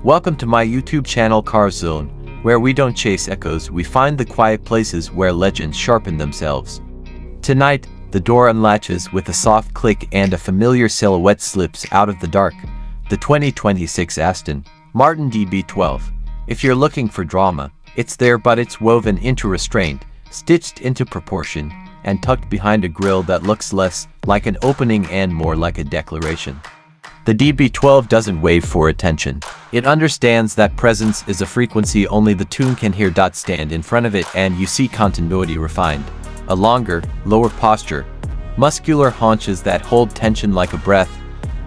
Welcome to my YouTube channel Car Zone, where we don't chase echoes, we find the quiet places where legends sharpen themselves. Tonight, the door unlatches with a soft click and a familiar silhouette slips out of the dark. The 2026 Aston Martin DB12. If you're looking for drama, it's there, but it's woven into restraint, stitched into proportion, and tucked behind a grille that looks less like an opening and more like a declaration. The DB12 doesn't wave for attention. It understands that presence is a frequency only the tune can hear. Stand in front of it and you see continuity refined. A longer, lower posture, muscular haunches that hold tension like a breath,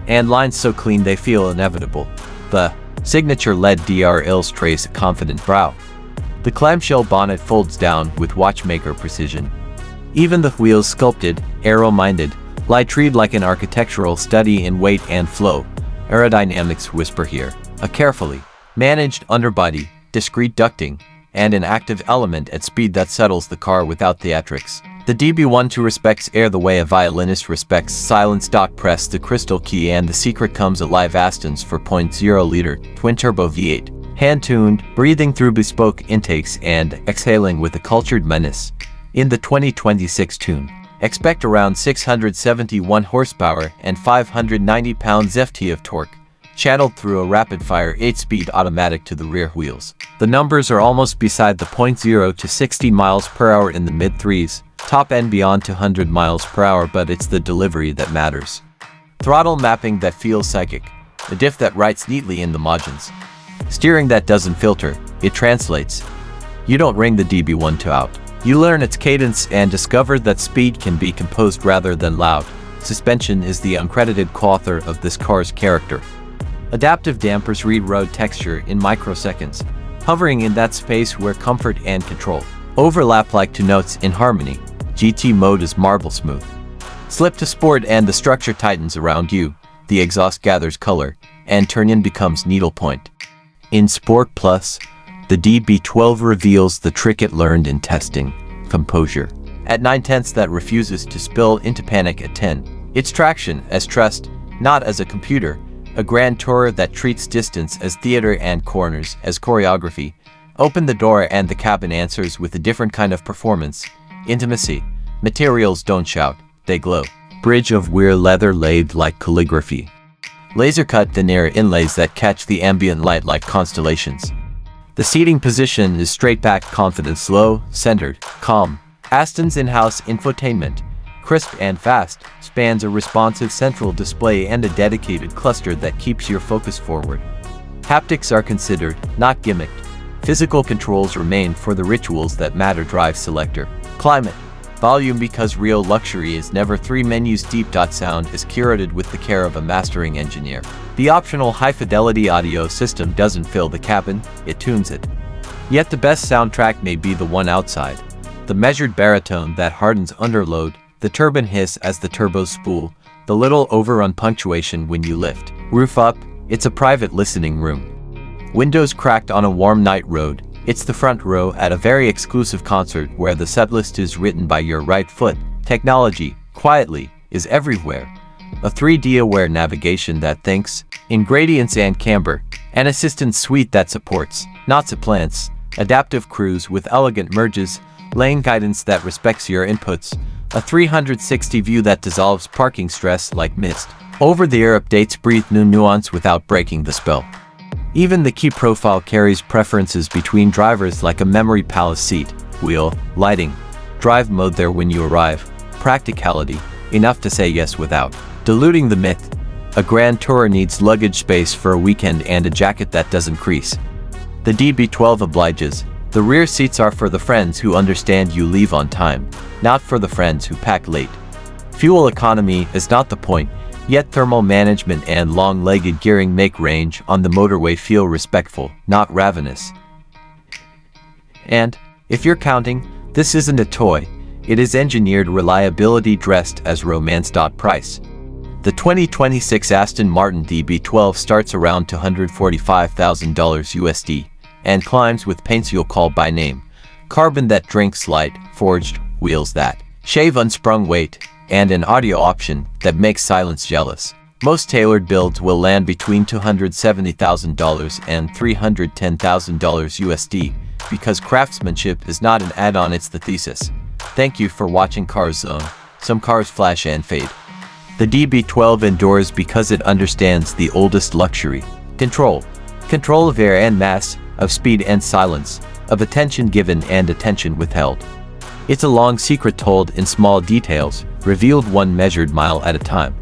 and lines so clean they feel inevitable. The signature LED DR illustrates a confident brow. The clamshell bonnet folds down with watchmaker precision. Even the wheels sculpted, aero-minded, lie treed like an architectural study in weight and flow. Aerodynamics whisper here. A carefully managed underbody, discreet ducting, and an active element at speed that settles the car without theatrics. The DB12 respects air the way a violinist respects silence. Press the crystal key and the secret comes alive. Aston's 4.0-liter twin-turbo V8. Hand-tuned, breathing through bespoke intakes and exhaling with a cultured menace. In the 2026 tune, expect around 671 horsepower and 590 pounds-ft of torque, channeled through a rapid-fire 8-speed automatic to the rear wheels. The numbers are almost beside the 0 to 60 miles per hour in the mid-threes, top end beyond 200 miles per hour, but it's the delivery that matters. Throttle mapping that feels psychic, a diff that writes neatly in the margins. Steering that doesn't filter, it translates. You don't ring the DB12 out. You learn its cadence and discover that speed can be composed rather than loud. Suspension is the uncredited co-author of this car's character. Adaptive dampers read road texture in microseconds, hovering in that space where comfort and control overlap like two notes in harmony. GT mode is marble smooth. Slip to sport and the structure tightens around you. The exhaust gathers color, and turn-in becomes needlepoint. In Sport Plus, the DB12 reveals the trick it learned in testing: composure. At 9/10 that refuses to spill into panic at 10. It's traction as trust, not as a computer. A grand tourer that treats distance as theater and corners as choreography. Open the door and the cabin answers with a different kind of performance. Intimacy. Materials don't shout, they glow. Bridge of weir leather laid like calligraphy. Laser-cut veneer inlays that catch the ambient light like constellations. The seating position is straight back, confident, slow, centered, calm. Aston's in-house infotainment, crisp and fast, spans a responsive central display and a dedicated cluster that keeps your focus forward. Haptics are considered, not gimmicked. Physical controls remain for the rituals that matter. Drive selector. Climate. Volume, because real luxury is never three menus deep. Sound is curated with the care of a mastering engineer. The optional high-fidelity audio system doesn't fill the cabin, it tunes it. Yet the best soundtrack may be the one outside. The measured baritone that hardens under load, the turbine hiss as the turbos spool, the little overrun punctuation when you lift. Roof up, it's a private listening room. Windows cracked on a warm night road, it's the front row at a very exclusive concert where the setlist is written by your right foot. Technology, quietly, is everywhere. A 3D-aware navigation that thinks in gradients and camber. An assistant suite that supports, not supplants. Adaptive cruise with elegant merges. Lane guidance that respects your inputs. A 360 view that dissolves parking stress like mist. Over-the-air updates breathe new nuance without breaking the spell. Even the key profile carries preferences between drivers like a memory palace seat, wheel, lighting, drive mode there when you arrive. Practicality, enough to say yes without diluting the myth. A grand tourer needs luggage space for a weekend and a jacket that doesn't crease. The DB12 obliges. The rear seats are for the friends who understand you leave on time, not for the friends who pack late. Fuel economy is not the point, yet thermal management and long-legged gearing make range on the motorway feel respectful, not ravenous. And, if you're counting, this isn't a toy, it is engineered reliability dressed as romance. Price. The 2026 Aston Martin DB12 starts around $245,000 USD and climbs with paints you'll call by name. Carbon that drinks light, forged wheels that shave unsprung weight, and an audio option that makes silence jealous. Most tailored builds will land between $270,000 and $310,000 USD, because craftsmanship is not an add-on, it's the thesis. Thank you for watching Cars Zone. Some cars flash and fade. The DB12 endures because it understands the oldest luxury. Control. Control of air and mass, of speed and silence, of attention given and attention withheld. It's a long secret told in small details, revealed one measured mile at a time.